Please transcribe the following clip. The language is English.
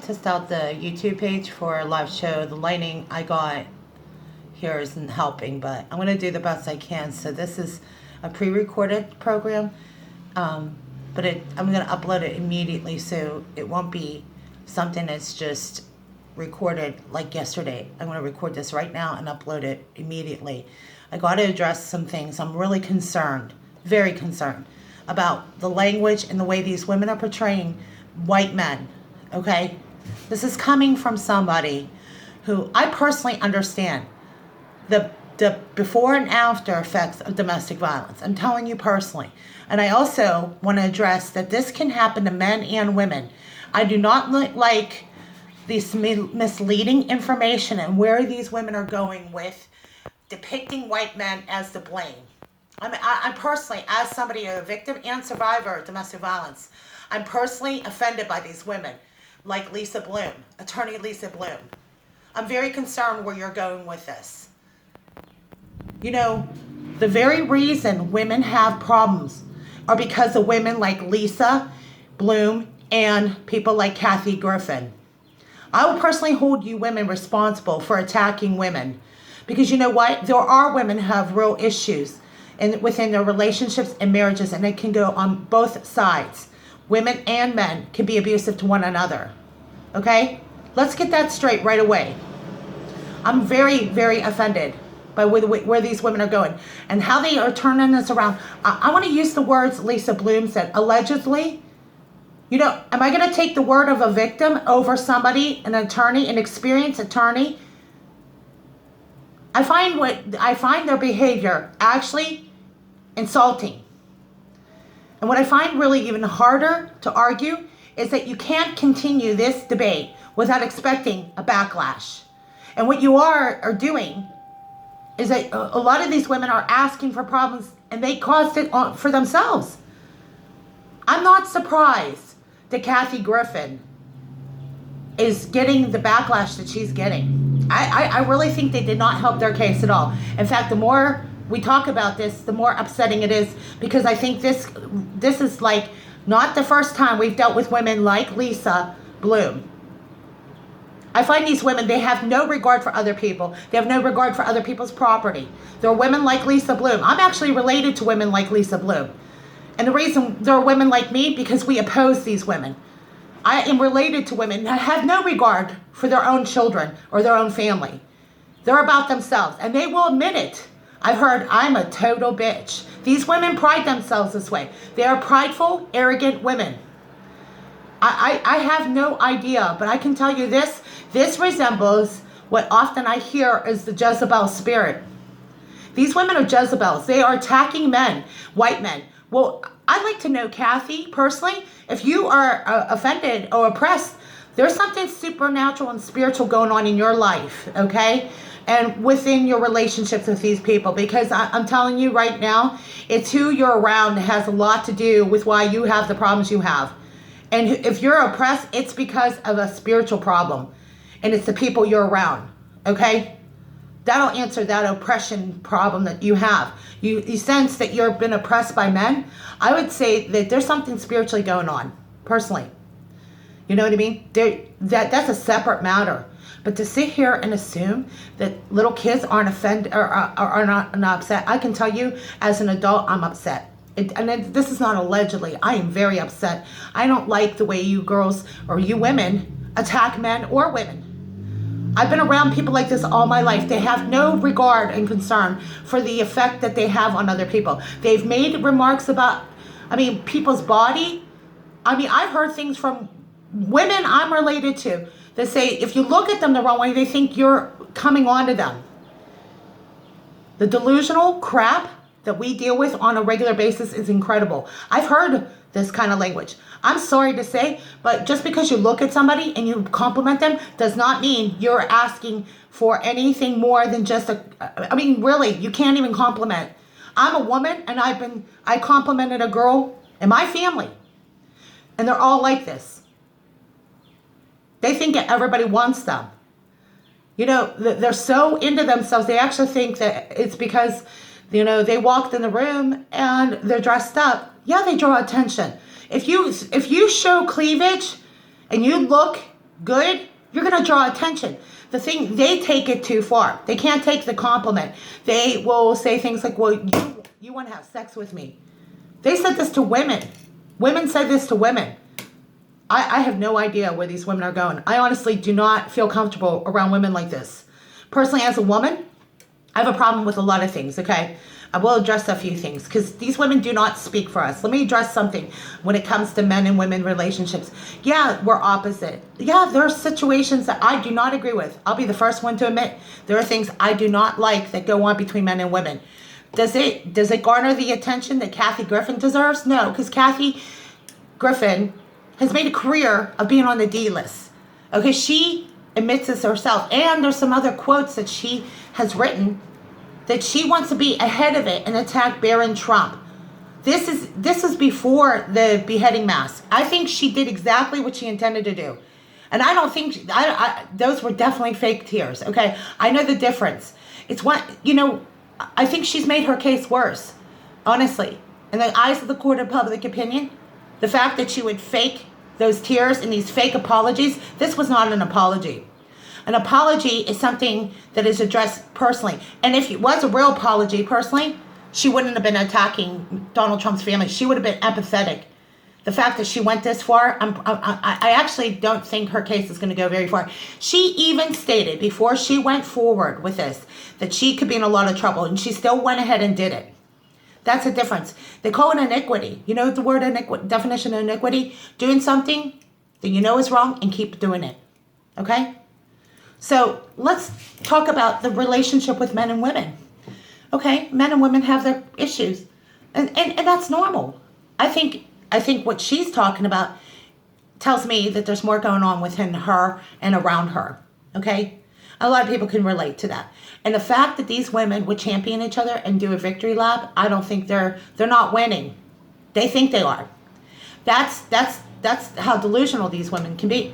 test out the YouTube page for a live show. The lighting I got here isn't helping, but I'm going to do the best I can. So this is a pre-recorded program, but I'm going to upload it immediately, so it won't be something that's just recorded like yesterday. I'm going to record this right now and upload it immediately. I got to address some things. I'm really concerned, very concerned, about the language and the way these women are portraying white men, okay? This is coming from somebody who I personally understand the before and after effects of domestic violence. I'm telling you personally. And I also want to address that this can happen to men and women. I do not like this misleading information and where these women are going with depicting white men as to blame. I'm personally, as somebody, a victim and survivor of domestic violence, I'm personally offended by these women, like Lisa Bloom, attorney Lisa Bloom. I'm very concerned where you're going with this. You know, the very reason women have problems are because of women like Lisa Bloom and people like Kathy Griffin. I will personally hold you women responsible for attacking women, because you know what? There are women who have real issues within their relationships and marriages, and it can go on both sides. Women and men can be abusive to one another. Okay? Let's get that straight right away. I'm very, very offended by where these women are going and how they are turning this around. I want to use the words Lisa Bloom said, allegedly. You know, am I going to take the word of a victim over somebody, an attorney, an experienced attorney? I find their behavior actually insulting. And what I find really even harder to argue is that you can't continue this debate without expecting a backlash. And what you are doing is that a lot of these women are asking for problems, and they caused it for themselves. I'm not surprised that Kathy Griffin is getting the backlash that she's getting. I really think they did not help their case at all. In fact, the more we talk about this, the more upsetting it is, because I think this is like not the first time we've dealt with women like Lisa Bloom. I find these women, they have no regard for other people. They have no regard for other people's property. There are women like Lisa Bloom. I'm actually related to women like Lisa Bloom. And the reason there are women like me, because we oppose these women. I am related to women that have no regard for their own children or their own family. They're about themselves, and they will admit it. I've heard, I'm a total bitch. These women pride themselves this way. They are prideful, arrogant women. I have no idea, but I can tell you this resembles what often I hear is the Jezebel spirit. These women are Jezebels. They are attacking men, white men. Well, I'd like to know, Kathy, personally, if you are offended or oppressed, there's something supernatural and spiritual going on in your life, okay? And within your relationships with these people, because I'm telling you right now, it's who you're around that has a lot to do with why you have the problems you have. And if you're oppressed, it's because of a spiritual problem, and it's the people you're around, okay? That'll answer that oppression problem that you have. You sense that you've been oppressed by men. I would say that there's something spiritually going on, personally. You know what I mean? That's a separate matter. But to sit here and assume that little kids aren't offended or are not upset, I can tell you, as an adult, I'm upset. This is not allegedly. I am very upset. I don't like the way you girls or you women attack men or women. I've been around people like this all my life. They have no regard and concern for the effect that they have on other people. They've made remarks about, people's body. I've heard things from women I'm related to that say if you look at them the wrong way, they think you're coming on to them. The delusional crap that we deal with on a regular basis is incredible. I've heard this kind of language. I'm sorry to say, but just because you look at somebody and you compliment them does not mean you're asking for anything more than just really, you can't even compliment. I'm a woman, and I complimented a girl in my family, and they're all like this. They think that everybody wants them. You know, they're so into themselves, they actually think that it's because, they walked in the room and they're dressed up. Yeah, they draw attention. If you show cleavage and you look good, you're going to draw attention. The thing, they take it too far. They can't take the compliment. They will say things like, well, you want to have sex with me. They said this to women. Women said this to women. I have no idea where these women are going. I honestly do not feel comfortable around women like this. Personally, as a woman, I have a problem with a lot of things, okay? I will address a few things because these women do not speak for us. Let me address something when it comes to men and women relationships. Yeah, we're opposite. Yeah, there are situations that I do not agree with. I'll be the first one to admit there are things I do not like that go on between men and women. Does it garner the attention that Kathy Griffin deserves? No, because Kathy Griffin has made a career of being on the D list. Okay, she admits this herself. And there's some other quotes that she has written that she wants to be ahead of it and attack Barron Trump. This is before the beheading mass. I think she did exactly what she intended to do. And I don't think, those were definitely fake tears, okay? I know the difference. It's what, I think she's made her case worse, honestly. In the eyes of the court of public opinion, the fact that she would fake those tears and these fake apologies, this was not an apology. An apology is something that is addressed personally. And if it was a real apology personally, she wouldn't have been attacking Donald Trump's family. She would have been empathetic. The fact that she went this far, I actually don't think her case is going to go very far. She even stated before she went forward with this that she could be in a lot of trouble, and she still went ahead and did it. That's the difference. They call it iniquity. You know the word definition of iniquity? Doing something that you know is wrong and keep doing it. Okay? So let's talk about the relationship with men and women. Okay, men and women have their issues. And that's normal. I think what she's talking about tells me that there's more going on within her and around her. Okay? A lot of people can relate to that. And the fact that these women would champion each other and do a victory lap, I don't think they're not winning. They think they are. That's how delusional these women can be.